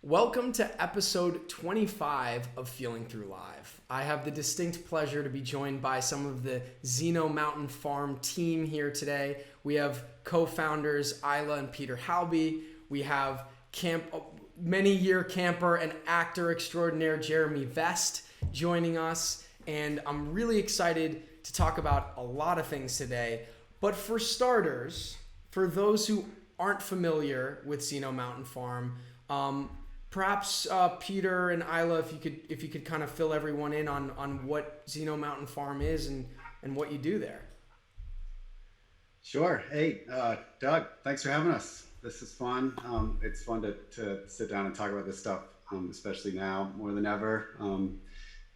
Welcome to episode 25 of Feeling Through Live. I have the distinct pleasure to be joined by some of the Zeno Mountain Farm team here today. We have co-founders Isla and Peter Halby. We have many-year camper and actor extraordinaire Jeremy Vest joining us. And I'm really excited to talk about a lot of things today. But for starters, for those who aren't familiar with Zeno Mountain Farm, perhaps Peter and Isla, if you could kind of fill everyone in on what Zeno Mountain Farm is and what you do there. Sure. Hey, Doug, thanks for having us. This is fun. It's fun to sit down and talk about this stuff, especially now more than ever.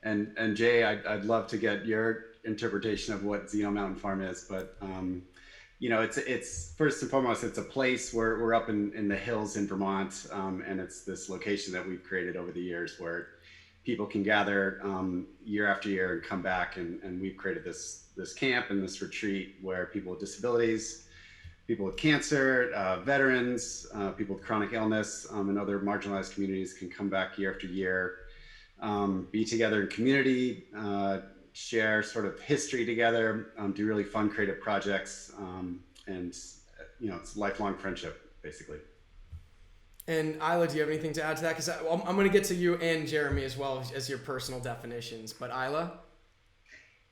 And Jay, I'd love to get your interpretation of what Zeno Mountain Farm is, but it's first and foremost, it's a place where we're up in the hills in Vermont, and it's this location that we've created over the years where people can gather year after year and come back, and we've created this camp and this retreat where people with disabilities, people with cancer, veterans, people with chronic illness, and other marginalized communities can come back year after year, be together in community, share sort of history together, do really fun creative projects, and it's lifelong friendship basically. And Isla, do you have anything to add to that? Because I'm going to get to you and Jeremy as well as your personal definitions. But Isla?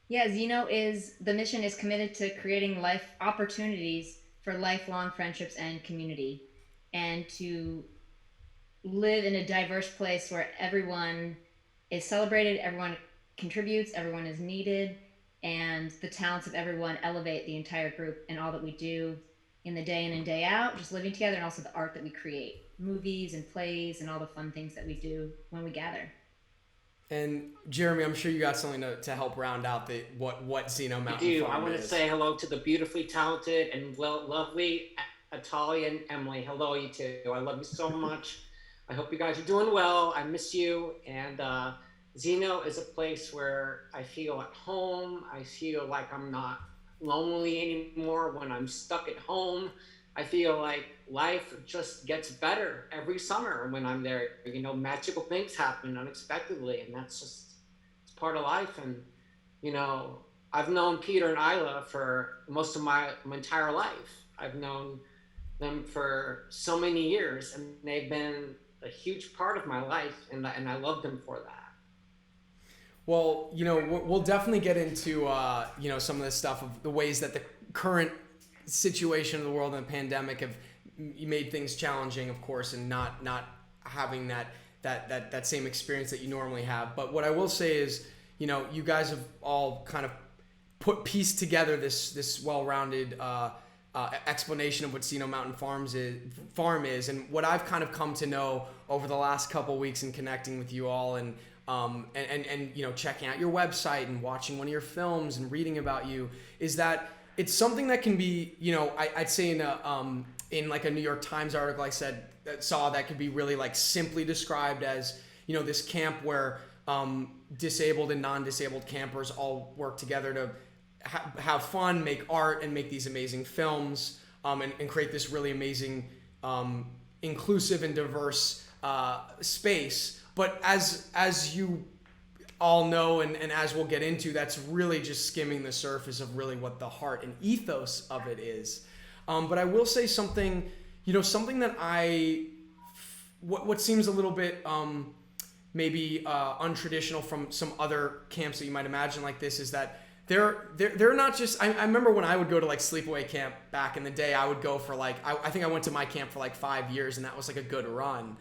Yeah, the mission is committed to creating life opportunities for lifelong friendships and community, and to live in a diverse place where everyone is celebrated, everyone contributes, everyone is needed, and the talents of everyone elevate the entire group and all that we do in the day in and day out, just living together, and also the art that we create, movies and plays and all the fun things that we do when we gather. And Jeremy, I'm sure you got something to help round out what Zeno Mountain Farm is. I want to say hello to the beautifully talented and lovely Atalia and Emily. Hello, you two. I love you so much. I hope you guys are doing well. I miss you. And Zeno is a place where I feel at home. I feel like I'm not lonely anymore when I'm stuck at home. I feel like life just gets better every summer when I'm there. Magical things happen unexpectedly, and it's part of life. And I've known Peter and Isla for most of my entire life. I've known them for so many years, and they've been a huge part of my life, and I love them for that. Well, we'll definitely get into, some of this stuff of the ways that the current situation of the world and the pandemic have made things challenging, of course, and not having that same experience that you normally have. But what I will say is, you guys have all kind of pieced together this well-rounded explanation of what Zeno Mountain Farm is, and what I've kind of come to know over the last couple weeks in connecting with you all and checking out your website and watching one of your films and reading about you, is that it's something that can be, I'd say in like a New York Times article saw that could be really like simply described as, this camp where disabled and non-disabled campers all work together to have fun, make art, and make these amazing films, and create this really amazing inclusive and diverse space. But as you all know, and as we'll get into, that's really just skimming the surface of really what the heart and ethos of it is. But I will say something, something that what seems a little bit maybe untraditional from some other camps that you might imagine like this, is that they're not just, I remember when I would go to like sleepaway camp back in the day, I would go for like, I think I went to my camp for like 5 years, and that was like a good run.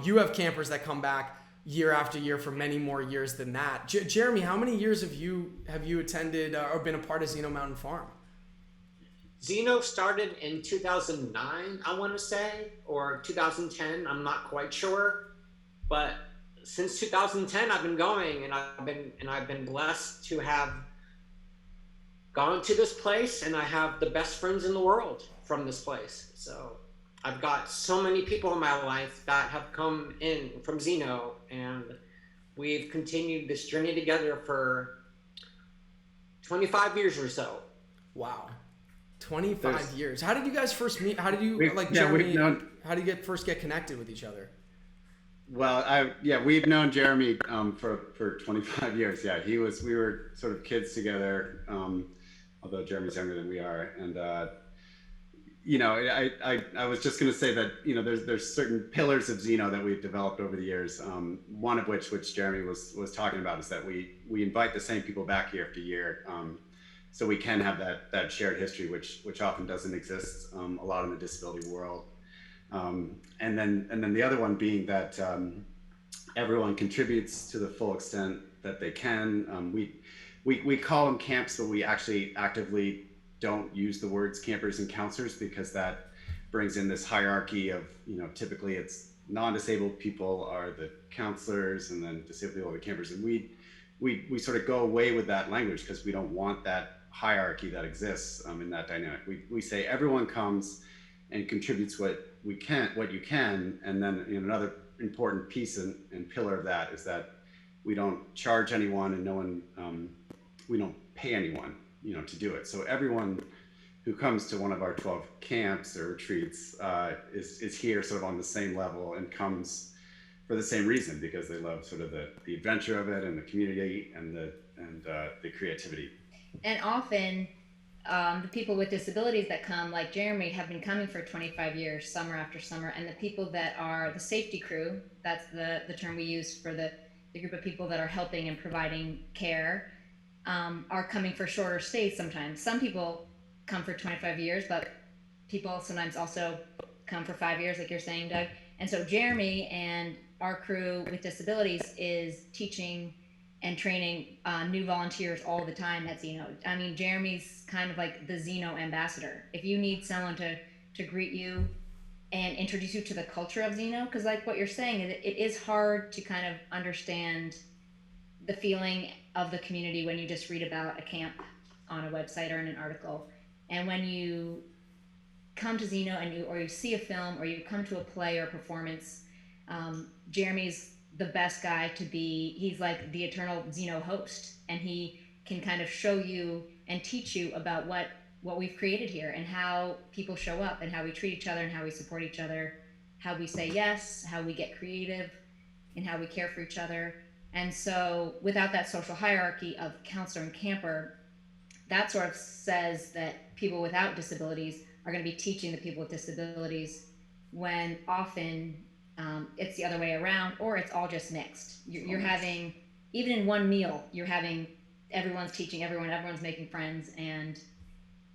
You have campers that come back year after year for many more years than that. Jeremy, how many years have you attended or been a part of Zeno Mountain Farm? Zeno started in 2009, I want to say, or 2010. I'm not quite sure, but since 2010, I've been going, and I've been blessed to have gone to this place, and I have the best friends in the world from this place. So I've got so many people in my life that have come in from Zeno, and we've continued this journey together for 25 years or so. Wow. 25 years. How did you guys first meet? How did you, Jeremy, how did you first get connected with each other? Well, we've known Jeremy for 25 years. Yeah, we were sort of kids together, although Jeremy's younger than we are. And I was just going to say that there's certain pillars of Xeno that we've developed over the years. One of which Jeremy was talking about, is that we invite the same people back year after year, so we can have that shared history, which often doesn't exist a lot in the disability world. And then the other one being that everyone contributes to the full extent that they can. We call them camps, but we actually actively don't use the words campers and counselors, because that brings in this hierarchy of, typically it's non-disabled people are the counselors, and then disabled people are the campers. And we sort of go away with that language, because we don't want that hierarchy that exists in that dynamic. We say everyone comes and contributes what you can. And then another important piece and pillar of that is that we don't charge anyone, and we don't pay anyone, to do it. So everyone who comes to one of our 12 camps or retreats is here sort of on the same level, and comes for the same reason, because they love sort of the adventure of it, and the community, and the creativity. And often, the people with disabilities that come, like Jeremy, have been coming for 25 years, summer after summer. And the people that are the safety crew, that's the term we use for the group of people that are helping and providing care, are coming for shorter stays sometimes. Some people come for 25 years, but people sometimes also come for 5 years, like you're saying, Doug. And so Jeremy and our crew with disabilities is teaching and training new volunteers all the time at Xeno. I mean, Jeremy's kind of like the Xeno ambassador. If you need someone to greet you and introduce you to the culture of Xeno, because like what you're saying, it is hard to kind of understand the feeling of the community when you just read about a camp on a website or in an article. And when you come to Xeno and you see a film, or you come to a play or performance, Jeremy's the best guy to be. He's like the eternal Xeno host, and he can kind of show you and teach you about what we've created here, and how people show up, and how we treat each other, and how we support each other, how we say yes, how we get creative, and how we care for each other. And so without that social hierarchy of counselor and camper, that sort of says that people without disabilities are going to be teaching the people with disabilities, when often it's the other way around, or it's all just mixed. You're having, even in one meal, you're having everyone's teaching everyone's making friends. And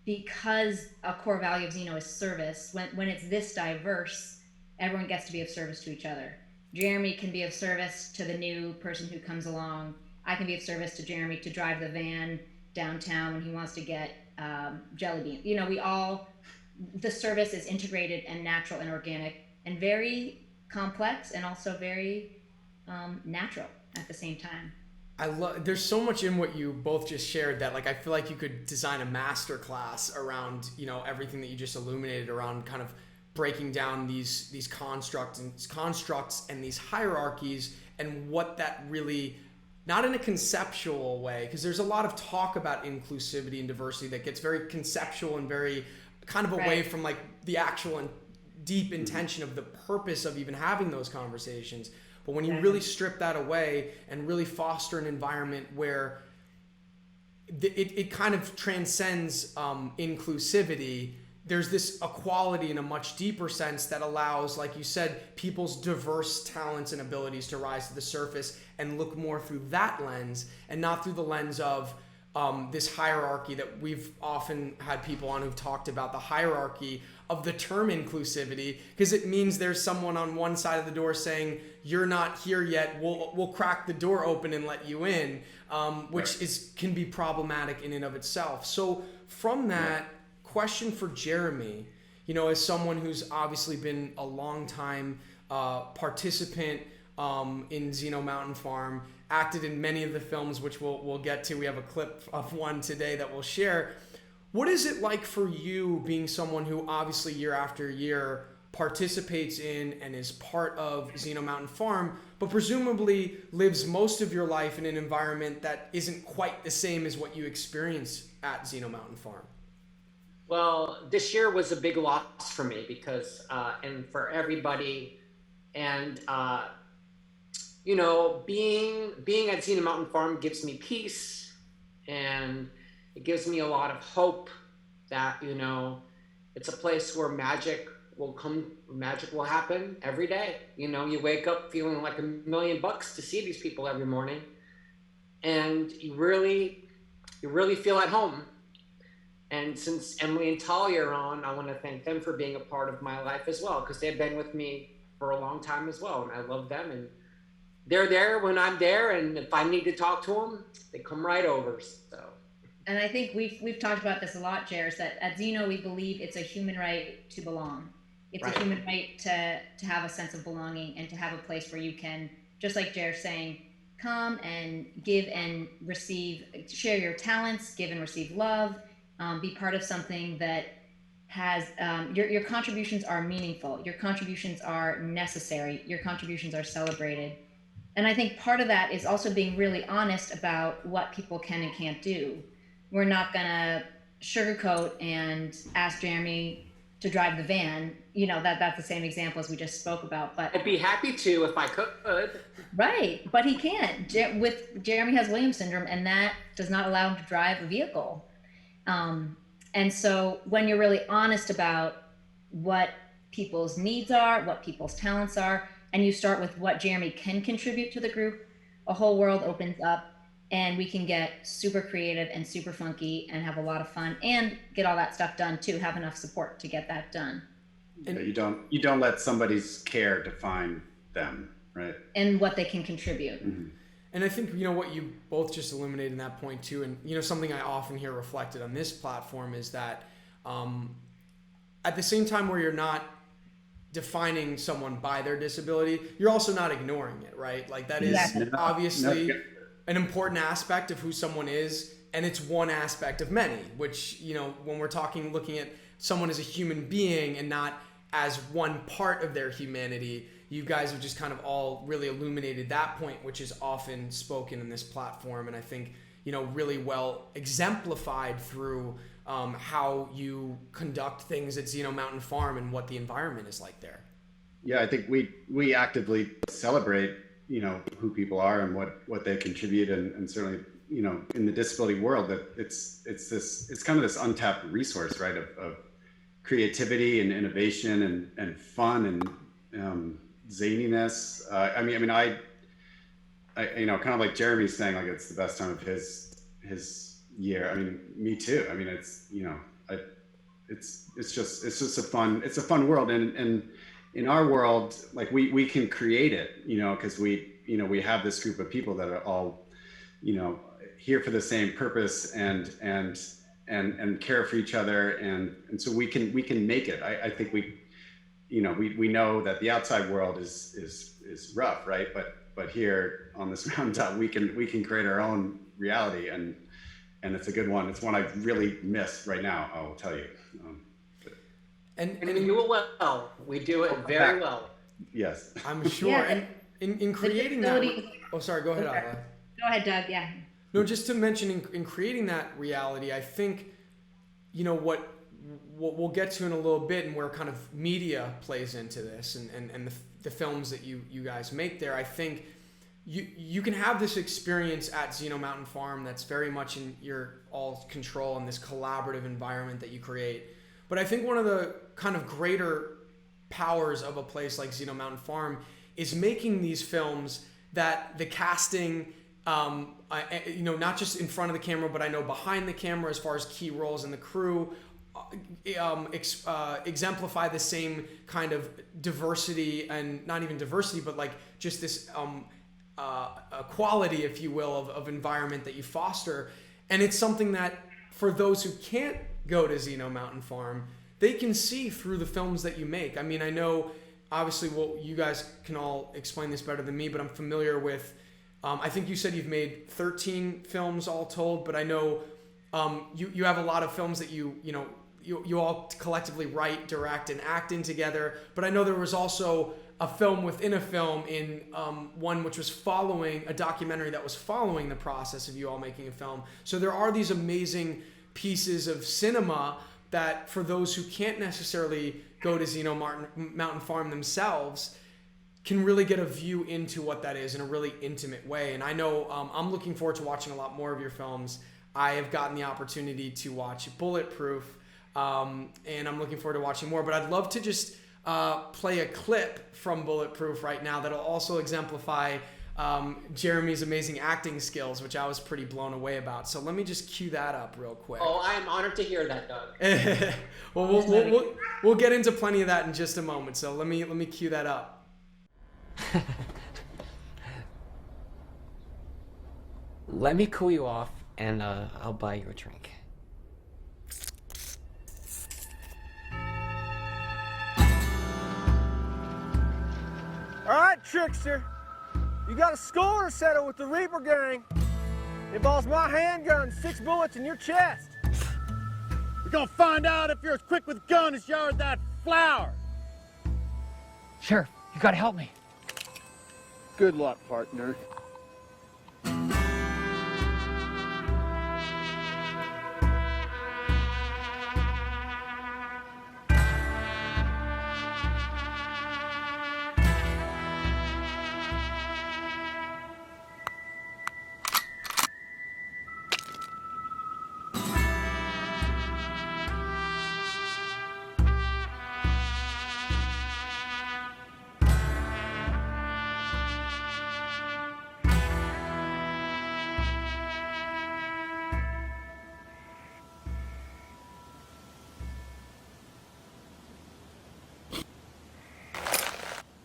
because a core value of Xeno is service, when it's this diverse, everyone gets to be of service to each other. Jeremy can be of service to the new person who comes along. I can be of service to Jeremy to drive the van downtown when he wants to get jelly beans. The service is integrated and natural and organic, and very complex, and also very natural at the same time. There's so much in what you both just shared that, like, I feel like you could design a master class around, everything that you just illuminated around kind of breaking down these constructs and these hierarchies, and what that really, not in a conceptual way, because there's a lot of talk about inclusivity and diversity that gets very conceptual and very kind of away from like the actual and deep intention of the purpose of even having those conversations. But when you really strip that away and really foster an environment where it kind of transcends inclusivity, there's this equality in a much deeper sense that allows, like you said, people's diverse talents and abilities to rise to the surface and look more through that lens, and not through the lens of this hierarchy that we've often had people on who've talked about, the hierarchy of the term inclusivity, because it means there's someone on one side of the door saying, you're not here yet, we'll crack the door open and let you in, which can be problematic in and of itself. So from that, question for Jeremy, as someone who's obviously been a long time participant in Xeno Mountain Farm, acted in many of the films, which we'll get to. We have a clip of one today that we'll share. What is it like for you, being someone who obviously year after year participates in and is part of Xeno Mountain Farm, but presumably lives most of your life in an environment that isn't quite the same as what you experience at Xeno Mountain Farm? Well, this year was a big loss for me because, and for everybody, and you know, being at Xena Mountain Farm gives me peace, and it gives me a lot of hope that, you know, it's a place where magic will happen every day. You know, you wake up feeling like $1,000,000 to see these people every morning, and you really feel at home. And since Emily and Talia are on, I want to thank them for being a part of my life as well, because they've been with me for a long time as well, and I love them, and they're there when I'm there, and if I need to talk to them, they come right over. So. And I think we've talked about this a lot, Jairus, that at Xeno we believe it's a human right to belong. It's Right. a human right to have a sense of belonging and to have a place where you can, just like Jairus saying, come and give and receive, share your talents, give and receive love, be part of something that has your contributions are meaningful, your contributions are necessary, your contributions are celebrated. And I think part of that is also being really honest about what people can and can't do. We're not gonna sugarcoat and ask Jeremy to drive the van. You know, that's the same example as we just spoke about. But I'd be happy to if I could. right, but he can't. Jeremy has Williams syndrome, and that does not allow him to drive a vehicle. And so when you're really honest about what people's needs are, what people's talents are, and you start with what Jeremy can contribute to the group, a whole world opens up, and we can get super creative and super funky and have a lot of fun and get all that stuff done too, have enough support to get that done. Yeah, you don't let somebody's care define them, right? And what they can contribute. Mm-hmm. And I think, you know, what you both just illuminated in that point too, and, you know, something I often hear reflected on this platform is that at the same time where you're not defining someone by their disability, you're also not ignoring it, right? Like that is Exactly. obviously an important aspect of who someone is, and it's one aspect of many, which, you know, when we're looking at someone as a human being and not as one part of their humanity, you guys have just kind of all really illuminated that point, which is often spoken in this platform, and I think, you know, really well exemplified through how you conduct things at Xeno Mountain Farm and what the environment is like there. Yeah, I think we actively celebrate, you know, who people are and what they contribute, and certainly, you know, in the disability world, that it's kind of this untapped resource, right, of creativity and innovation and fun and zaniness. I mean, I you know, kind of like Jeremy's saying, like it's the best time of his year. I mean, me too. I mean, it's, you know, it's just a fun world, and in our world, like we can create it, you know, because we have this group of people that are all, you know, here for the same purpose and care for each other, and so we can make it. I think we know that the outside world is rough, right? But here on this mountaintop, we can create our own reality, and it's a good one. It's one I really miss right now, I will tell you. And we do it well. We do it very well. Yes. I'm sure. Yeah, and in creating that. disability- Oh, sorry. Go ahead, Okay. Ayla. Go ahead, Doug. Yeah. No, just to mention in creating that reality, I think, you know, what we'll get to in a little bit, and where kind of media plays into this, and the films that you guys make there. I think you can have this experience at Xeno Mountain Farm that's very much in your all control in this collaborative environment that you create. But I think one of the kind of greater powers of a place like Xeno Mountain Farm is making these films that the casting, you know, not just in front of the camera, but I know behind the camera, as far as key roles in the crew, exemplify the same kind of diversity, and not even diversity, but like just this quality, if you will, of environment that you foster. And it's something that for those who can't go to Xeno Mountain Farm, they can see through the films that you make. I mean, I know, obviously, well, you guys can all explain this better than me, but I'm familiar with, I think you said you've made 13 films all told, but I know you have a lot of films that you all collectively write, direct, and act in together. But I know there was also a film within a film in one which was following a documentary that was following the process of you all making a film. So there are these amazing pieces of cinema that, for those who can't necessarily go to Xeno Mountain Farm themselves, can really get a view into what that is in a really intimate way. And I know I'm looking forward to watching a lot more of your films. I have gotten the opportunity to watch Bulletproof, and I'm looking forward to watching more. But I'd love to just play a clip from Bulletproof right now that'll also exemplify Jeremy's amazing acting skills, which I was pretty blown away about. So let me just cue that up real quick. Oh, I'm honored to hear that, Doug. Well, we'll get into plenty of that in just a moment. So let me cue that up. Let me cool you off, and I'll buy you a drink. All right, trickster. You got a score to settle with the Reaper gang. It involves my handgun, 6 bullets in your chest. We're gonna find out if you're as quick with gun as you are with that flower. Sheriff, you gotta help me. Good luck, partner.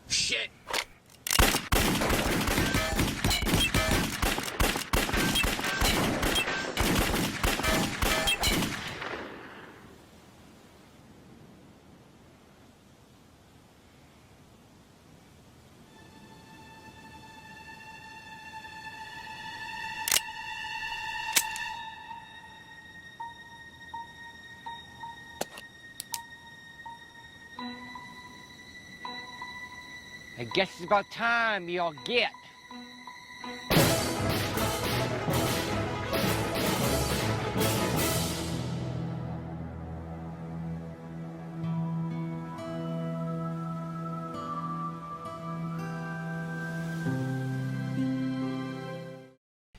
Shit! I guess it's about time you all get.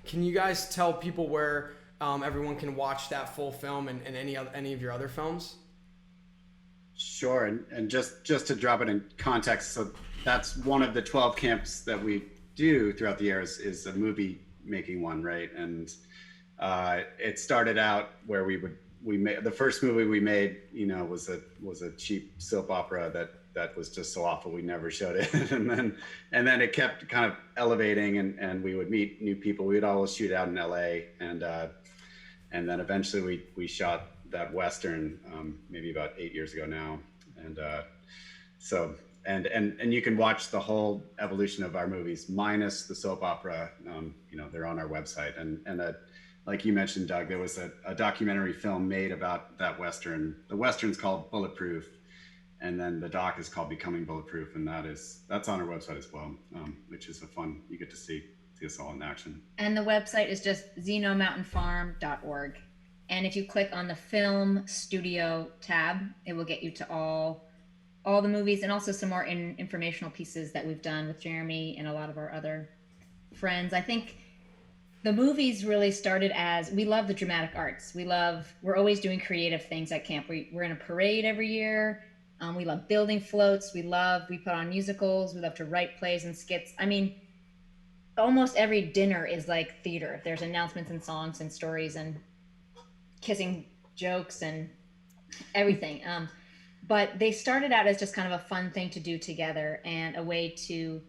Can you guys tell people where everyone can watch that full film and any of your other films? Sure, and just to drop it in context, so that's one of the 12 camps that we do throughout the years is a movie making one, right? And it started out where we made the first movie we made, was a cheap soap opera that was just so awful we never showed it, and then it kept kind of elevating, and we would meet new people. We would always shoot out in LA, and then eventually we shot that Western maybe about 8 years ago now, and so and you can watch the whole evolution of our movies minus the soap opera. They're on our website, and like you mentioned, Doug, there was a documentary film made about that Western. The Western's called Bulletproof, and then the doc is called Becoming Bulletproof, and that's on our website as well, which is you get to see us all in action. And the website is just xenomountainfarm.org. And if you click on the film studio tab, it will get you to all the movies and also some more informational pieces that we've done with Jeremy and a lot of our other friends. I think the movies really started as, we love the dramatic arts. We're always doing creative things at camp. We're in a parade every year. We love building floats. We put on musicals. We love to write plays and skits. I mean, almost every dinner is like theater. There's announcements and songs and stories and kissing jokes and everything. But they started out as just kind of a fun thing to do together and a way to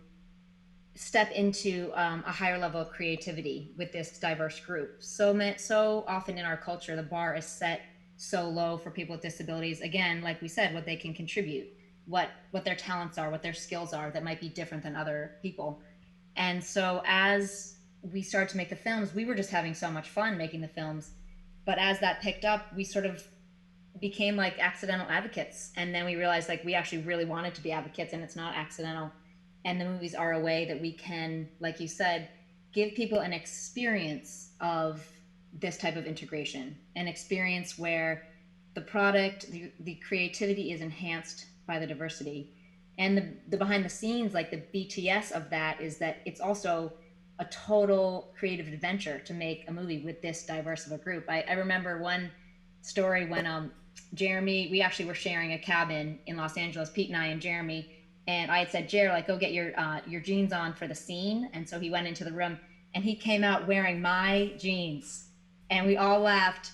step into a higher level of creativity with this diverse group. So often in our culture, the bar is set so low for people with disabilities. Again, like we said, what they can contribute, what their talents are, what their skills are that might be different than other people. And so as we started to make the films, we were just having so much fun making the films. But as that picked up, we sort of became like accidental advocates. And then we realized like we actually really wanted to be advocates, and it's not accidental. And the movies are a way that we can, like you said, give people an experience of this type of integration, an experience where the product, the creativity is enhanced by the diversity. And the behind the scenes, like the BTS of that, is that it's also a total creative adventure to make a movie with this diverse of a group. I remember one story when Jeremy, we actually were sharing a cabin in Los Angeles, Pete and I and Jeremy, and I had said, Jer, like, go get your jeans on for the scene. And so he went into the room and he came out wearing my jeans, and we all laughed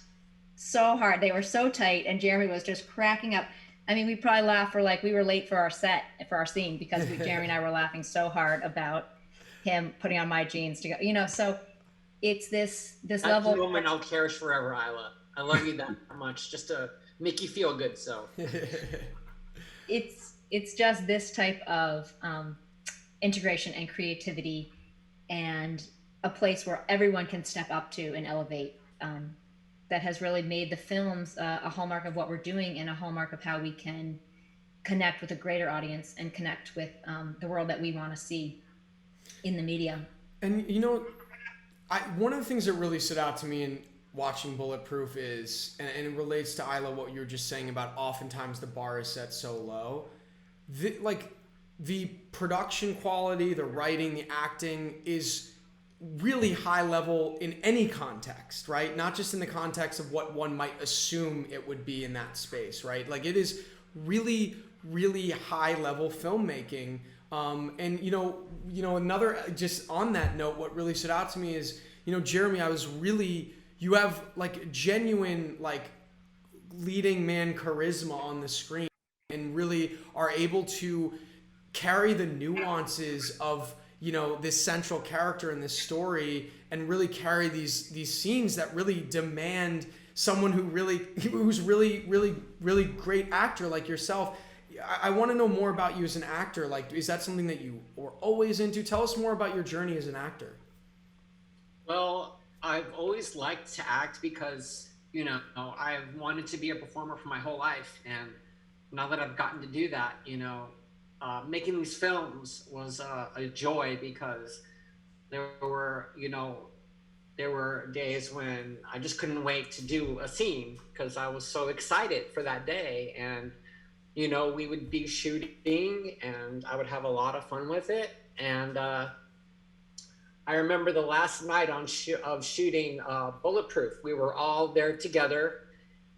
so hard. They were so tight, and Jeremy was just cracking up. I mean, we probably laughed for like we were late for our set for our scene because Jeremy and I were laughing so hard about him putting on my jeans to go. You know, so it's this That's level. a moment I'll cherish forever, Isla. I love you that much, just to make you feel good. So It's just this type of integration and creativity, and a place where everyone can step up to and elevate. That has really made the films a hallmark of what we're doing, and a hallmark of how we can connect with a greater audience and connect with the world that we want to see in the media. And you know, one of the things that really stood out to me in watching Bulletproof is, and it relates to Isla, what you were just saying about oftentimes the bar is set so low. The production quality, the writing, the acting is really high level in any context, right? Not just in the context of what one might assume it would be in that space, right? Like, it is really, really high level filmmaking. And you know, another, just on that note, what really stood out to me is, you know, Jeremy, you have like genuine, like, leading man charisma on the screen, and really are able to carry the nuances of, you know, this central character in this story, and really carry these scenes that really demand someone who's really great actor like yourself. I want to know more about you as an actor. Like, is that something that you were always into? Tell us more about your journey as an actor. Well, I've always liked to act because, you know, I've wanted to be a performer for my whole life. And now that I've gotten to do that, you know, making these films was a joy, because there were days when I just couldn't wait to do a scene because I was so excited for that day. And, you know, we would be shooting and I would have a lot of fun with it. And I remember the last night of shooting Bulletproof, we were all there together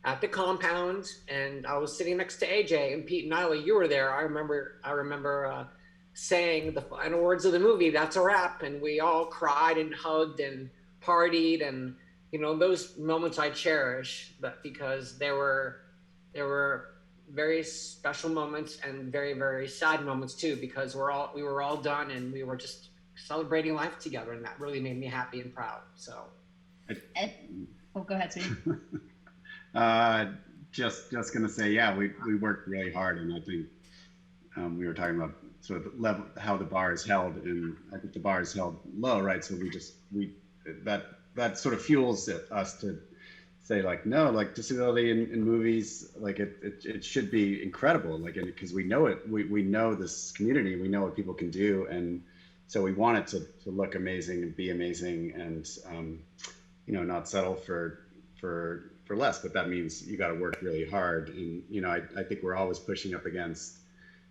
at the compound, and I was sitting next to AJ and Pete and Isla. You were there. I remember saying the final words of the movie, "That's a wrap," and we all cried and hugged and partied. And, you know, those moments I cherish, but because there were very special moments and very, very sad moments too, because we were all done and we were just celebrating life together, and that really made me happy and proud. So Go ahead, Steve. Just gonna say, yeah, we worked really hard, and I think we were talking about sort of level, how the bar is held, and I think the bar is held low, right? So that sort of fuels us to say, like, no, like, disability in movies, like, it should be incredible, like, because we know it, we know this community, we know what people can do, and so we want it to look amazing and be amazing, and you know, not settle for less, but that means you got to work really hard. And, you know, I think we're always pushing up against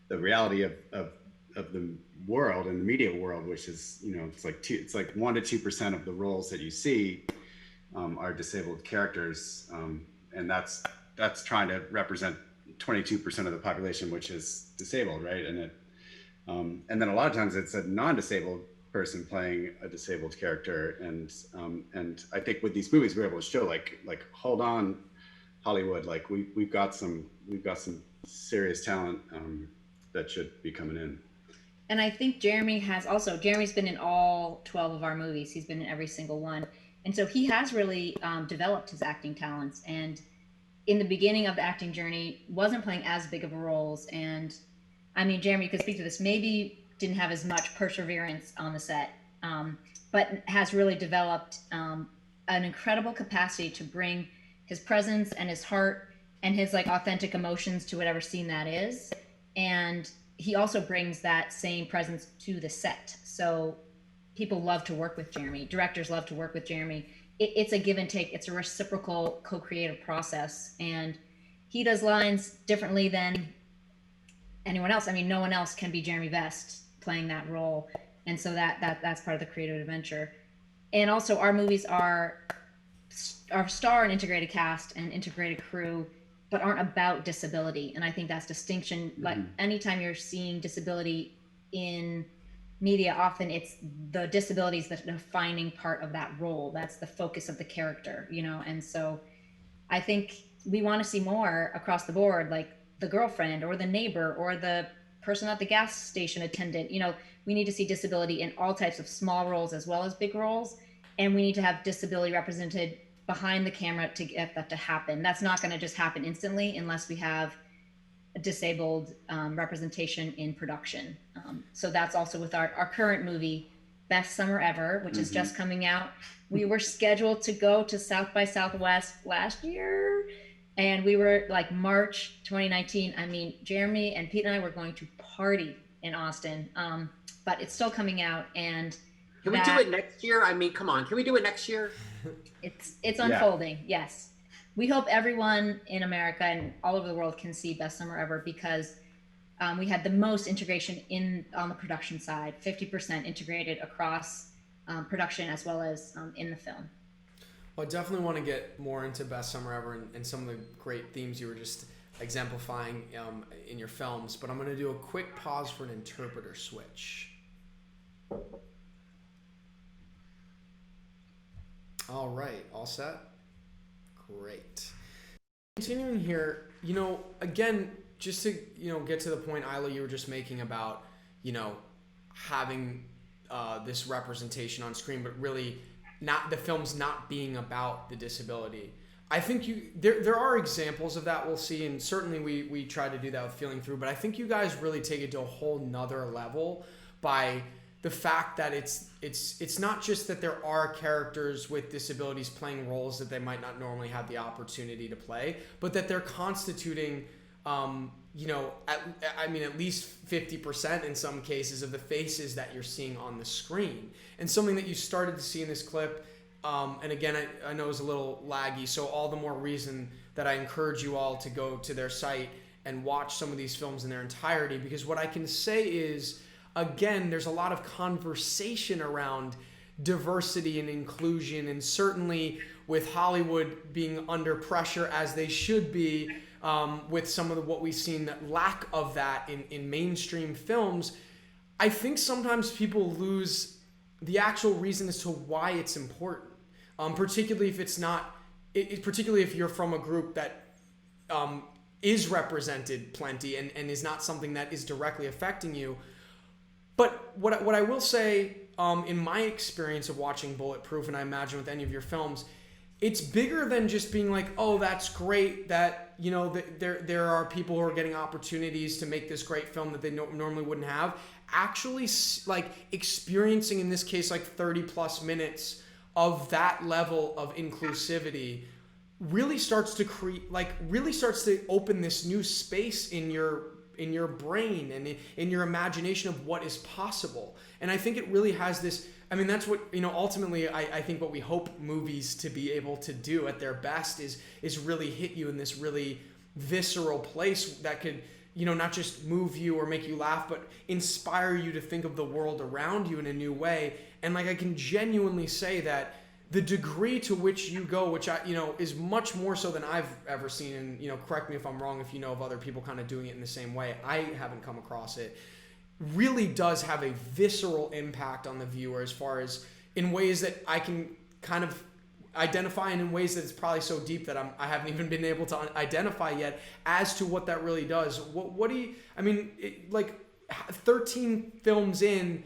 the reality of the world and the media world, which is, you know, it's like 1% to 2% of the roles that you see are disabled characters, and that's trying to represent 22% of the population, which is disabled, right? And then a lot of times it's a non-disabled person playing a disabled character, and I think with these movies we're able to show, like hold on, Hollywood, like we've got some serious talent that should be coming in. And I think Jeremy's been in all 12 of our movies. He's been in every single one. And so he has really developed his acting talents. And in the beginning of the acting journey, wasn't playing as big of roles. And I mean, Jeremy, you could speak to this, maybe didn't have as much perseverance on the set, but has really developed an incredible capacity to bring his presence and his heart and his, like, authentic emotions to whatever scene that is. And he also brings that same presence to the set. So people love to work with Jeremy. Directors love to work with Jeremy. It's a give and take. It's a reciprocal co-creative process. And he does lines differently than anyone else. I mean, no one else can be Jeremy Vest playing that role, and so that's part of the creative adventure. And also, our movies are star and integrated cast and integrated crew, but aren't about disability. And I think that's distinction. Like anytime you're seeing disability in media, often it's the disability is the defining part of that role. That's the focus of the character, you know. And so I think we want to see more across the board, like the girlfriend or the neighbor or the person at the gas station attendant. You know, we need to see disability in all types of small roles as well as big roles. And we need to have disability represented behind the camera to get that to happen. That's not going to just happen instantly unless we have a disabled representation in production. So that's also with our current movie, Best Summer Ever, which is just coming out. We were scheduled to go to South by Southwest last year, and we were like March 2019. I mean, Jeremy and Pete and I were going to party in Austin, but it's still coming out. And can we do it next year? I mean, come on, can we do it next year? It's unfolding. Yes. We hope everyone in America and all over the world can see Best Summer Ever, because we had the most integration on the production side, 50% integrated across production as well as in the film. Well, I definitely want to get more into Best Summer Ever and some of the great themes you were just exemplifying in your films, but I'm going to do a quick pause for an interpreter switch. All right, all set? Great. Continuing here, you know, again, just to, you know, get to the point, Isla, you were just making about, you know, having this representation on screen, but really not, the film's not being about the disability. I think there are examples of that we'll see, and certainly we try to do that with Feeling Through, but I think you guys really take it to a whole nother level by the fact that it's not just that there are characters with disabilities playing roles that they might not normally have the opportunity to play, but that they're constituting, you know, at least 50% in some cases of the faces that you're seeing on the screen. And something that you started to see in this clip, and again, I know it's a little laggy, so all the more reason that I encourage you all to go to their site and watch some of these films in their entirety, because what I can say is, again, there's a lot of conversation around diversity and inclusion, and certainly with Hollywood being under pressure, as they should be, with some of what we've seen, that lack of that in mainstream films, I think sometimes people lose the actual reason as to why it's important, particularly if it's not, particularly if you're from a group that is represented plenty and is not something that is directly affecting you. But what I will say, in my experience of watching Bulletproof, and I imagine with any of your films, it's bigger than just being like, oh, that's great that, you know, there are people who are getting opportunities to make this great film that they normally wouldn't have. Actually, like, experiencing, in this case, like 30 plus minutes of that level of inclusivity really starts to really starts to open this new space in your brain and in your imagination of what is possible. And I think it really has this, I mean, that's what, you know, ultimately I think what we hope movies to be able to do at their best is really hit you in this really visceral place that could, you know, not just move you or make you laugh, but inspire you to think of the world around you in a new way. And like, I can genuinely say that the degree to which you go, which I, you know, is much more so than I've ever seen, and, you know, correct me if I'm wrong if you know of other people kind of doing it in the same way, I haven't come across it, really does have a visceral impact on the viewer, as far as in ways that I can kind of identify, and in ways that it's probably so deep that I haven't even been able to identify yet as to what that really does. What do you, I mean, like 13 films in,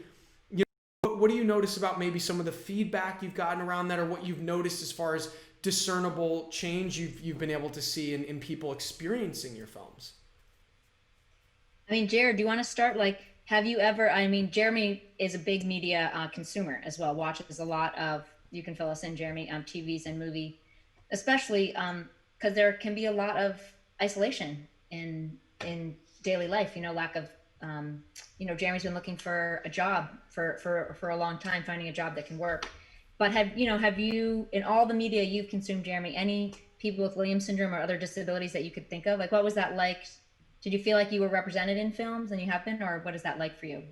what do you notice about maybe some of the feedback you've gotten around that, or what you've noticed as far as discernible change you've been able to see in people experiencing your films? I mean, Jared, do you want to start? Like, have you ever, I mean, Jeremy is a big media consumer as well, watches a lot of, you can fill us in, Jeremy, TVs and movie, especially because there can be a lot of isolation in daily life, you know, lack of, you know, Jeremy's been looking for a job for a long time, finding a job that can work. But have you, in all the media you've consumed, Jeremy, any people with Williams syndrome or other disabilities that you could think of? Like, what was that like Did you feel like you were represented in films and you have been, or what is that like for you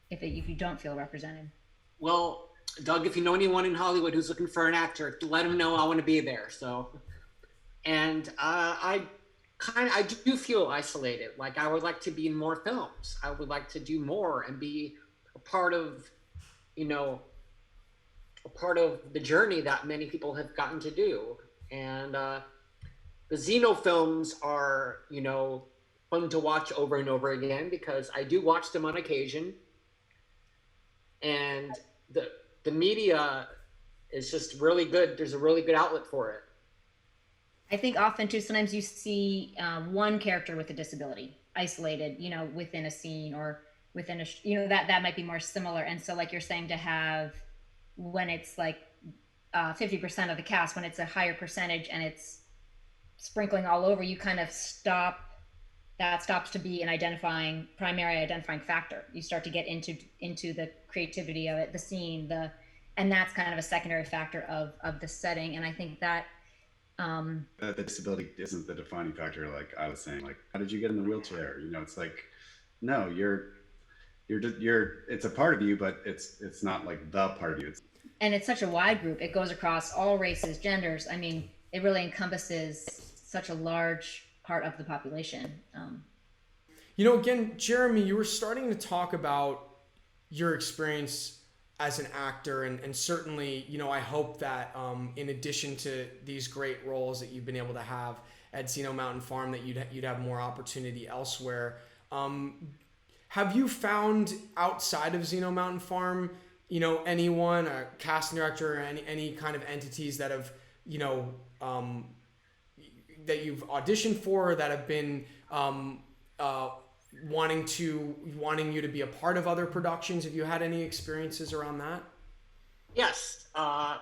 if you don't feel represented? Well, Doug, if you know anyone in Hollywood who's looking for an actor, let them know I want to be there. So, and I do feel isolated. Like I would like to be in more films. I would like to do more and be a part of, you know, a part of the journey that many people have gotten to do. And the Xeno films are, you know, fun to watch over and over again because I do watch them on occasion. And the media is just really good. There's a really good outlet for it. I think often too, sometimes you see one character with a disability isolated, you know, within a scene or within a, you know, that might be more similar. And so like you're saying, to have, when it's like 50% of the cast, when it's a higher percentage and it's sprinkling all over, you kind of that stops to be an primary identifying factor. You start to get into the creativity of it, the scene, and that's kind of a secondary factor of the setting. And I think that the disability isn't the defining factor. Like I was saying, like, how did you get in the wheelchair? You know, it's like, no, you're it's a part of you, but it's not like the part of you. And it's such a wide group. It goes across all races, genders. I mean, it really encompasses such a large part of the population. You know, again, Jeremy, you were starting to talk about your experience as an actor, and certainly, you know, I hope that in addition to these great roles that you've been able to have at Xeno Mountain Farm, that you'd have more opportunity elsewhere. Have you found outside of Xeno Mountain Farm, you know, anyone, a casting director, or any kind of entities that have, you know, that you've auditioned for, or that have been wanting you to be a part of other productions? Have you had any experiences around that? Yes. A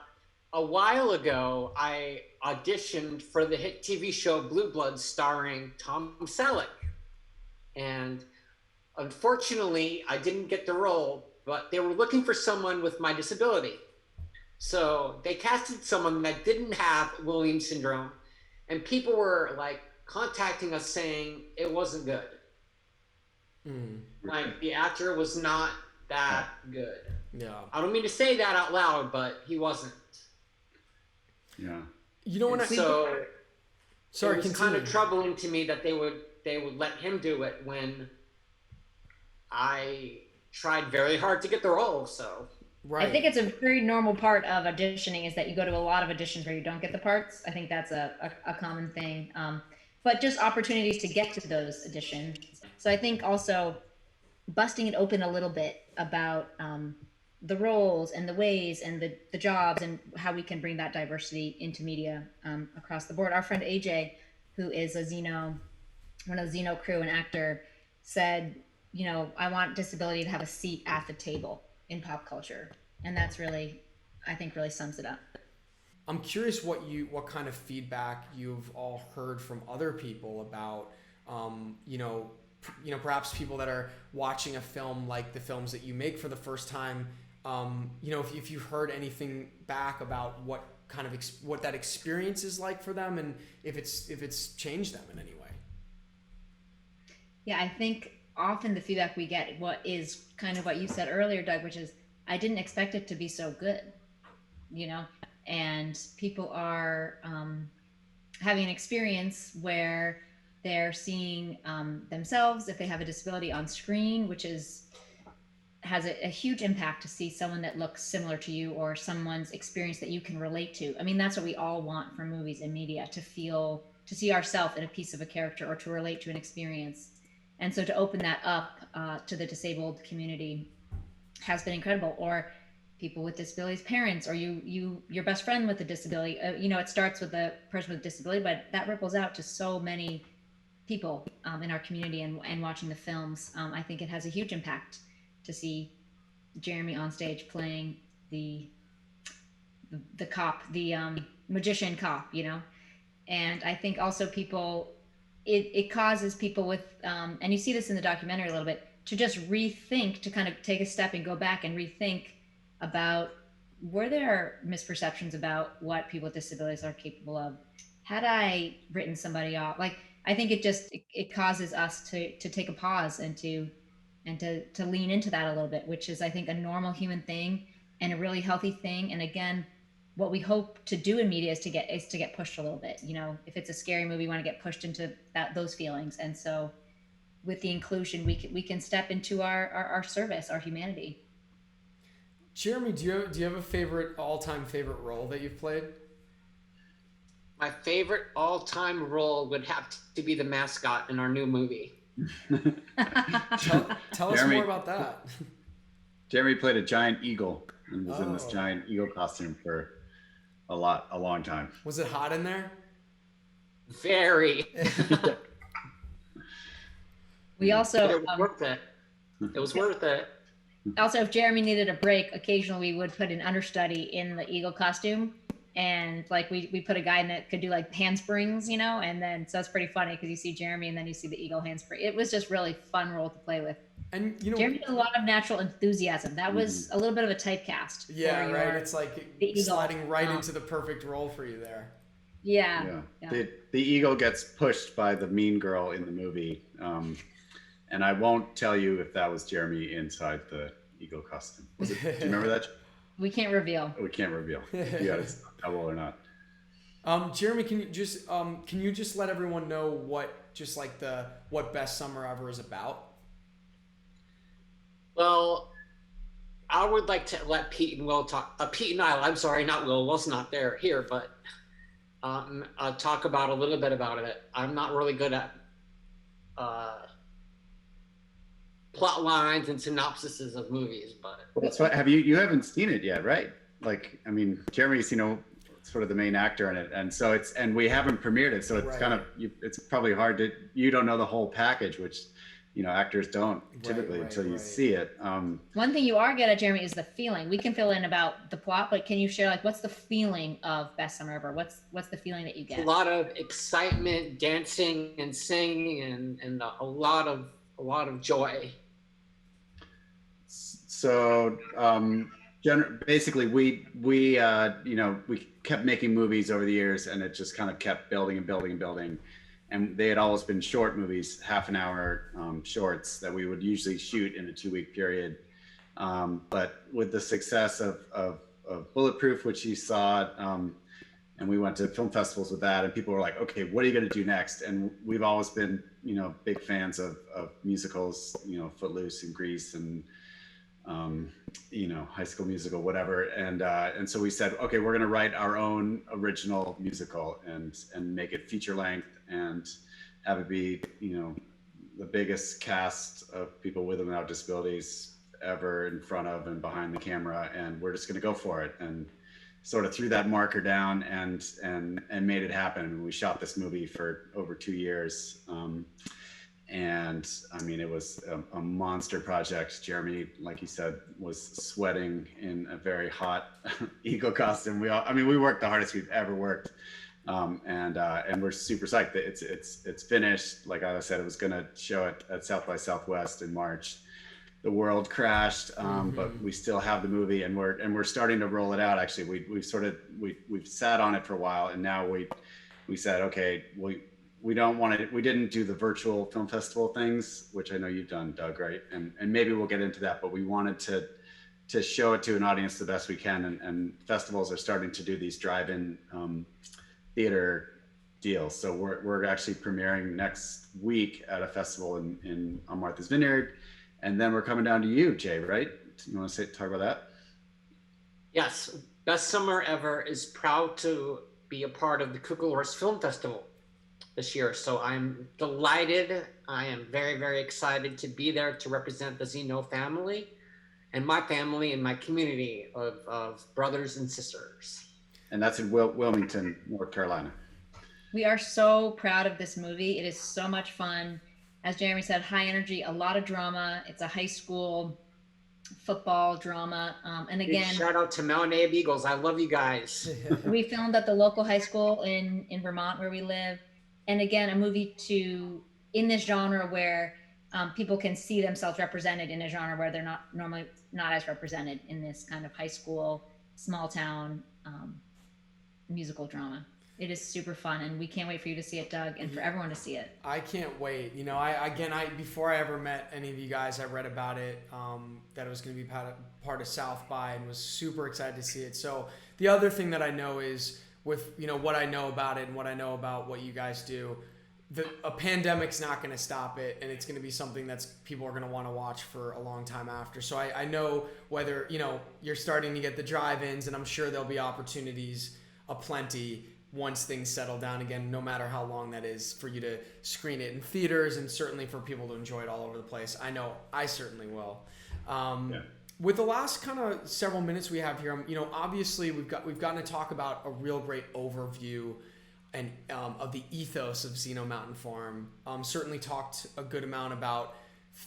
while ago, I auditioned for the hit TV show Blue Bloods starring Tom Selleck. And unfortunately, I didn't get the role, but they were looking for someone with my disability. So they casted someone that didn't have Williams syndrome, and people were like contacting us saying it wasn't good. Like the actor was not that good. Yeah. I don't mean to say that out loud, but he wasn't. Yeah. You know, when So sorry, it was continue. kind of troubling to me that they would let him do it when I tried very hard to get the role. So Right. I think it's a very normal part of auditioning is that you go to a lot of auditions where you don't get the parts. I think that's a common thing. But just opportunities to get to those auditions. So I think also busting it open a little bit about the roles and the ways and the jobs and how we can bring that diversity into media across the board. Our friend AJ, who is one of the Xeno crew, an actor, said, you know, I want disability to have a seat at the table in pop culture. And that's really, I think, really sums it up. I'm curious what kind of feedback you've all heard from other people about, you know, perhaps people that are watching a film like the films that you make for the first time. You know, if you've heard anything back about what kind of what that experience is like for them, and if it's changed them in any way. Yeah, I think often the feedback we get, what is kind of what you said earlier, Doug, which is, I didn't expect it to be so good, you know, and people are having an experience where they're seeing themselves, if they have a disability, on screen, which has a huge impact to see someone that looks similar to you or someone's experience that you can relate to. I mean, that's what we all want from movies and media, to see ourselves in a piece of a character or to relate to an experience. And so to open that up to the disabled community has been incredible. Or people with disabilities, parents, or your best friend with a disability. You know, it starts with the person with a disability, but that ripples out to so many people in our community and watching the films. I think it has a huge impact to see Jeremy on stage playing the cop, the magician cop, you know. And I think also it causes people with, and you see this in the documentary a little bit, to just rethink, to kind of take a step and go back and rethink about, were there misperceptions about what people with disabilities are capable of? Had I written somebody off? Like, I think it causes us to take a pause and to lean into that a little bit, which is I think a normal human thing and a really healthy thing. And again, what we hope to do in media is to get pushed a little bit. You know, if it's a scary movie, we want to get pushed into those feelings. And so with the inclusion, we can step into our service, our humanity. Jeremy, do you have a all-time favorite role that you've played? My favorite all-time role would have to be the mascot in our new movie. Tell us Jeremy- more about that. Jeremy played a giant eagle and was in this Oh. giant eagle costume for a long time. Was it hot in there? Very. We also It was worth it. It was worth it. also, if Jeremy needed a break, occasionally we would put an understudy in the eagle costume, and like we put a guy in that could do like handsprings, you know, and then so it's pretty funny because you see Jeremy and then you see the eagle handspring. It was just really fun role to play with. And you know, Jeremy has a lot of natural enthusiasm. That was a little bit of a typecast. yeah, for right. your- It's like the eagle. sliding right into the perfect role for you there. Yeah. The eagle gets pushed by the mean girl in the movie. And I won't tell you if that was Jeremy inside the eagle costume. Do you remember that? We can't reveal. We can't reveal if you got it double or not. Jeremy, can you just let everyone know what Best Summer Ever is about? Well, I would like to let Pete and Will talk. Pete and I'm sorry, not Will. Will's not here, but talk about a little bit about it. I'm not really good at plot lines and synopsises of movies, but That's what you haven't seen it yet, right? Like, I mean, Jeremy's sort of the main actor in it, and so and we haven't premiered it, so it's Right. kind of it's probably hard you don't know the whole package, which actors don't typically right, until you right. see it. One thing you are good at, Jeremy, is the feeling. We can fill in about the plot, but can you share like what's the feeling of Best Summer Ever? What's the feeling that you a get? lot of excitement, dancing and singing, and a lot of joy. So basically, we kept making movies over the years, and it just kind of kept building and building and building. And they had always been short movies, half an hour shorts that we would usually shoot in a 2-week period. But with the success of Bulletproof, which you saw, and we went to film festivals with that, and people were like, "Okay, what are you going to do next?" And we've always been, big fans of musicals, Footloose and Grease and High School Musical, whatever. And so we said, okay, we're going to write our own original musical and make it feature length and have it be, the biggest cast of people with and without disabilities ever in front of and behind the camera. And we're just going to go for it. And sort of threw that marker down and made it happen. We shot this movie for over 2 years. And I mean, it was a monster project. Jeremy, like you said, was sweating in a very hot eagle costume. We worked the hardest we've ever worked. And we're super psyched that it's finished. Like I said, it was going to show it at South by Southwest in March. The world crashed, but we still have the movie, and we're starting to roll it out. Actually, we've sat on it for a while, and now we said, okay, we don't want to. We didn't do the virtual film festival things, which I know you've done, Doug, right? And maybe we'll get into that, but we wanted to show it to an audience the best we can, and festivals are starting to do these drive-in theater deals. So we're actually premiering next week at a festival on Martha's Vineyard, and then we're coming down to you, Jay, right? You want to talk about that? Yes, Best Summer Ever is proud to be a part of the Cuckoohorse Film Festival this year. So I'm delighted. I am very, very excited to be there to represent the Zeno family and my family and my community of brothers and sisters. And that's in Wilmington, North Carolina. We are so proud of this movie. It is so much fun. As Jeremy said, high energy, a lot of drama. It's a high school football drama. And Big again, shout out to Mount Abe Eagles. I love you guys. we filmed at the local high school in Vermont where we live. And again, a movie in this genre where people can see themselves represented in a genre where they're not normally not as represented in this kind of high school, small town musical drama. It is super fun, and we can't wait for you to see it, Doug, and for everyone to see it. I can't wait. You know, I before I ever met any of you guys, I read about it, that it was going to be part of South by, and was super excited to see it. So the other thing that I know is, with, you know, what I know about it and what I know about what you guys do, a pandemic's not going to stop it, and it's going to be something that's people are going to want to watch for a long time after. So I know, whether, you know, you're starting to get the drive-ins, and I'm sure there'll be opportunities aplenty once things settle down again, no matter how long that is, for you to screen it in theaters, and certainly for people to enjoy it all over the place. I know I certainly will. With the last kind of several minutes we have here, you know, obviously we've gotten to talk about a real great overview and of the ethos of Zeno Mountain Farm. Certainly talked a good amount about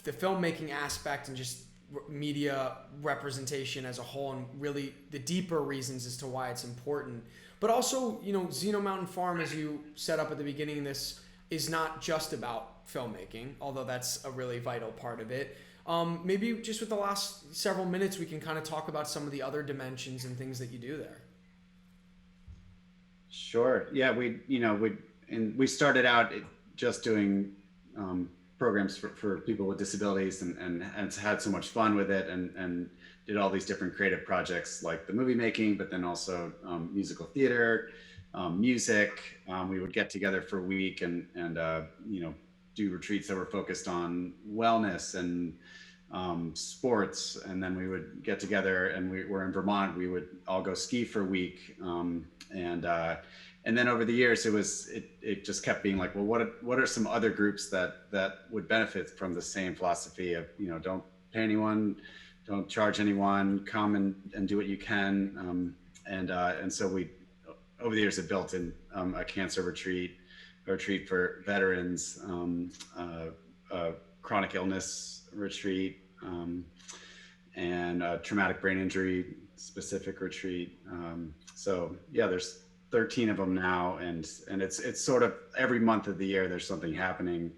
the filmmaking aspect and just media representation as a whole, and really the deeper reasons as to why it's important. But also, you know, Zeno Mountain Farm, as you set up at the beginning of this, is not just about filmmaking, although that's a really vital part of it. Maybe just with the last several minutes, we can kind of talk about some of the other dimensions and things that you do there. Sure. Yeah, we started out just doing programs for people with disabilities, and had so much fun with it, and did all these different creative projects like the movie making, but then also musical theater, music. We would get together for a week and you know, do retreats that were focused on wellness and sports, and then we would get together, and we were in Vermont. We would all go ski for a week, and then over the years, it just kept being like, well, what are some other groups that would benefit from the same philosophy of, you know, don't pay anyone, don't charge anyone, come and do what you can, and so we, over the years, have built in a cancer retreat, a retreat for veterans, a chronic illness retreat, and a traumatic brain injury specific retreat. So yeah, there's 13 of them now, and it's sort of every month of the year there's something happening.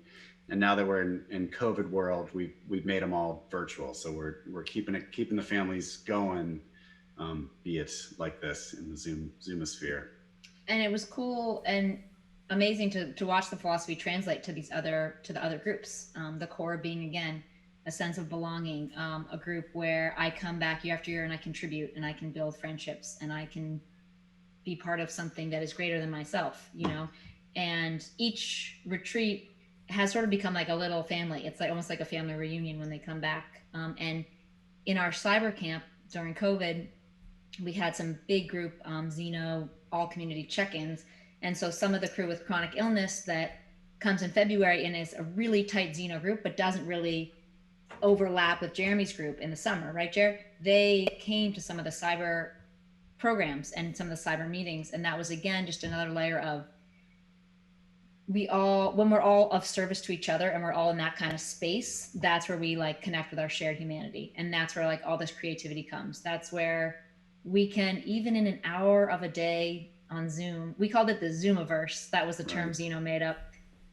And now that we're in COVID world, we've made them all virtual. So we're keeping the families going, be it like this in the Zoomosphere. And it was cool and amazing to watch the philosophy translate to the other groups. The core being, again, a sense of belonging, a group where I come back year after year and I contribute and I can build friendships and I can be part of something that is greater than myself, you know. And each retreat has sort of become like a little family. It's like almost like a family reunion when they come back. And in our cyber camp during COVID, we had some big group Zeno all community check-ins. And so some of the crew with chronic illness that comes in February and is a really tight Zeno group, but doesn't really overlap with Jeremy's group in the summer, right, Jared? They came to some of the cyber programs and some of the cyber meetings. And that was, again, just another layer of when we're all of service to each other and we're all in that kind of space, that's where we like connect with our shared humanity. And that's where like all this creativity comes. That's where we can, even in an hour of a day on Zoom, we called it the Zoomiverse. That was the term Zeno made up.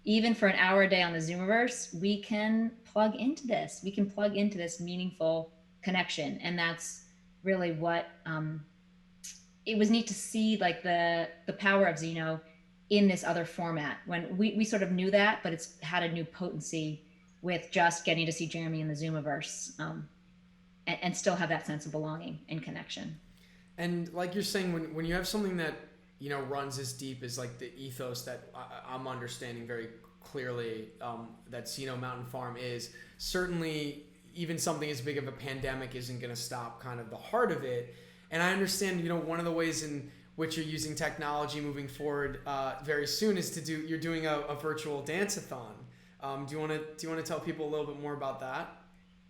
Even for an hour a day on the Zoomiverse, we can plug into this. We can plug into this meaningful connection. And that's really what, it was neat to see like the power of Zeno in this other format, when we sort of knew that, but it's had a new potency with just getting to see Jeremy in the Zoomiverse, and still have that sense of belonging and connection. And like you're saying, when you have something that, you know, runs as deep as like the ethos that I'm understanding very clearly, that Zeno Mountain Farm is, certainly even something as big of a pandemic isn't going to stop kind of the heart of it. And I understand, you know, one of the ways in which you're using technology moving forward very soon is you're doing a virtual dance-a-thon. Do you want to tell people a little bit more about that?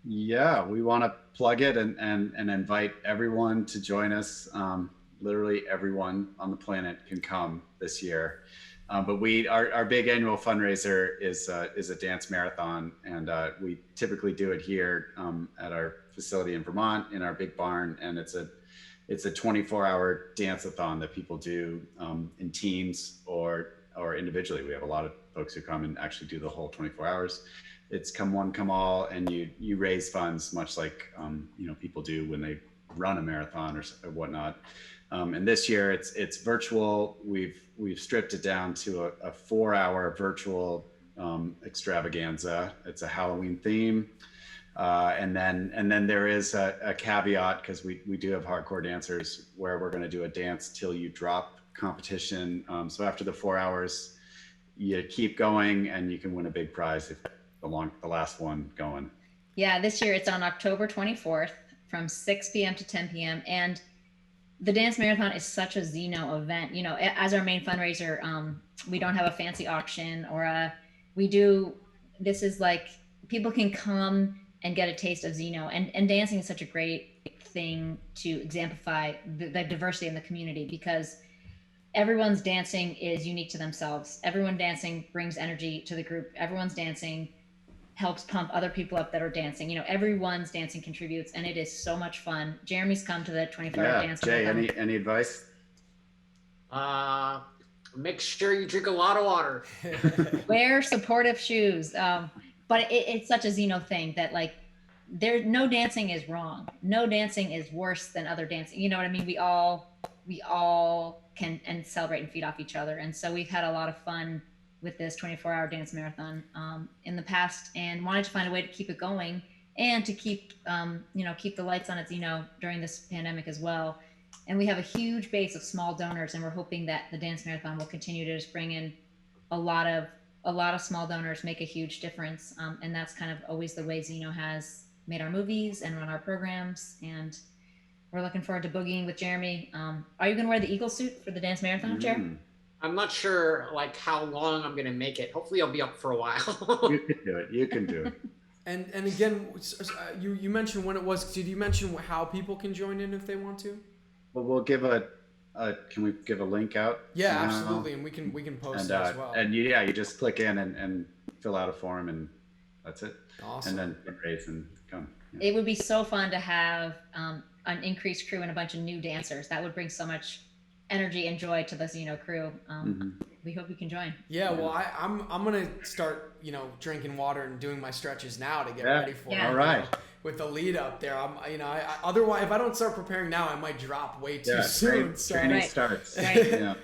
Yeah, we want to plug it and invite everyone to join us. Literally everyone on the planet can come this year. But our big annual fundraiser is a dance marathon, and we typically do it here at our facility in Vermont in our big barn, and it's a 24-hour dance-a-thon that people do in teams or individually. We have a lot of folks who come and actually do the whole 24 hours. It's come one, come all, and you raise funds much like you know, people do when they run a marathon or whatnot. And this year it's virtual. We've stripped it down to a 4-hour virtual extravaganza. It's a Halloween theme. And then there is a caveat, because we do have hardcore dancers, where we're going to do a dance till you drop competition. So after the 4 hours, you keep going and you can win a big prize if the last one going. Yeah, this year it's on October 24th from 6 p.m. to 10 p.m. And the Dance Marathon is such a Xeno event. You know, as our main fundraiser, we don't have a fancy auction this is like, people can come and get a taste of Xeno. And dancing is such a great thing to exemplify the diversity in the community, because everyone's dancing is unique to themselves. Everyone dancing brings energy to the group. Everyone's dancing helps pump other people up that are dancing. You know, everyone's dancing contributes, and it is so much fun. Jeremy's come to the 24-hour dance. Jay, any advice? Make sure you drink a lot of water. Wear supportive shoes. But it's such a Xeno thing that, like, no dancing is wrong. No dancing is worse than other dancing. You know what I mean? We all can and celebrate and feed off each other. And so we've had a lot of fun with this 24-hour dance marathon in the past, and wanted to find a way to keep it going and to keep the lights on at Xeno during this pandemic as well. And we have a huge base of small donors, and we're hoping that the dance marathon will continue to just bring in a lot of small donors, make a huge difference. And that's kind of always the way Xeno has made our movies and run our programs. And we're looking forward to boogieing with Jeremy. Are you going to wear the eagle suit for the dance marathon, Jeremy? I'm not sure like how long I'm going to make it. Hopefully I'll be up for a while. You can do it. You can do it. And again, you mentioned when it was. Did you mention how people can join in if they want to? Well, we'll give can we give a link out? Yeah, absolutely, and we can post it as well. And you just click in and fill out a form, and that's it. Awesome. And then raise and come. Yeah. It would be so fun to have an increased crew and a bunch of new dancers. That would bring so much energy and joy to the Xeno crew. We hope you can join. Yeah, well, I'm gonna start drinking water and doing my stretches now to get ready for it. All right. With the lead up there, otherwise if I don't start preparing now, I might drop way too soon. Training starts. Right. Yeah.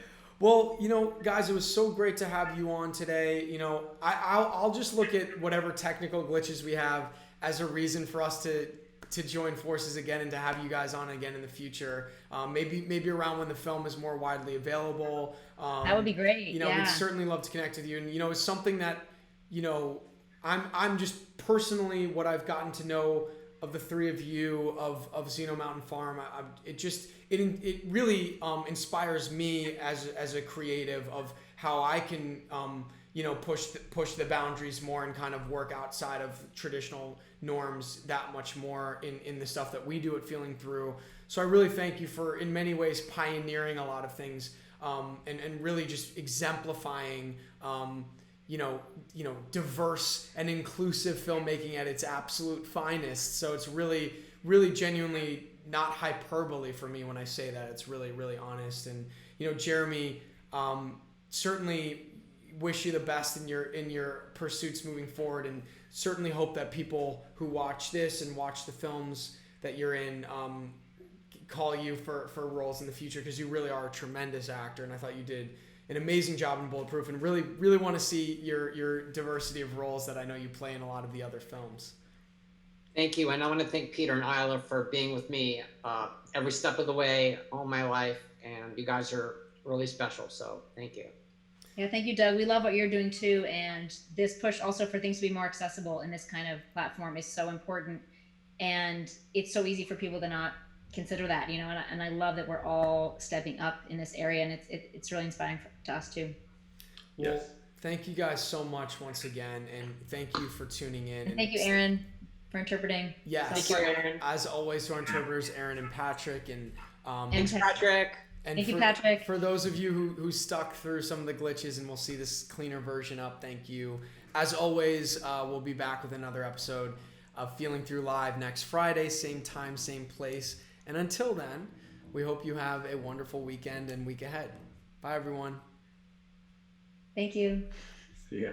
Well, guys, it was so great to have you on today. I'll just look at whatever technical glitches we have as a reason for us to join forces again and to have you guys on again in the future. Maybe around when the film is more widely available. That would be great. We'd certainly love to connect with you. And it's something that I'm just personally, what I've gotten to know of the three of you of Xeno Mountain Farm, it really inspires me as a creative of how I can push the boundaries more and kind of work outside of traditional norms that much more in the stuff that we do at Feeling Through. So I really thank you for, in many ways, pioneering a lot of things and really just exemplifying diverse and inclusive filmmaking at its absolute finest. So it's really, really genuinely not hyperbole for me when I say that. It's really, really honest. And Jeremy, certainly wish you the best in your pursuits moving forward, and certainly hope that people who watch this and watch the films that you're in call you for roles in the future, because you really are a tremendous actor, and I thought you did an amazing job in Bulletproof, and really, really want to see your diversity of roles that I know you play in a lot of the other films. Thank you, and I want to thank Peter and Isla for being with me every step of the way, all my life, and you guys are really special, so thank you. Yeah, thank you, Doug. We love what you're doing too, and this push also for things to be more accessible in this kind of platform is so important, and it's so easy for people to not consider that, and I love that we're all stepping up in this area, and it's really inspiring to us too. Well, Yes. thank you guys so much once again, and thank you for tuning in. And thank you, Aaron, for interpreting. Yes, Thank you, Aaron. as always, to our interpreters, Aaron and Patrick, and Thanks, Patrick. and Thank you, for, Patrick. For those of you who stuck through some of the glitches and will see this cleaner version up, thank you. As always, we'll be back with another episode of Feeling Through Live next Friday, same time, same place. And until then, we hope you have a wonderful weekend and week ahead. Bye, everyone. Thank you. See ya.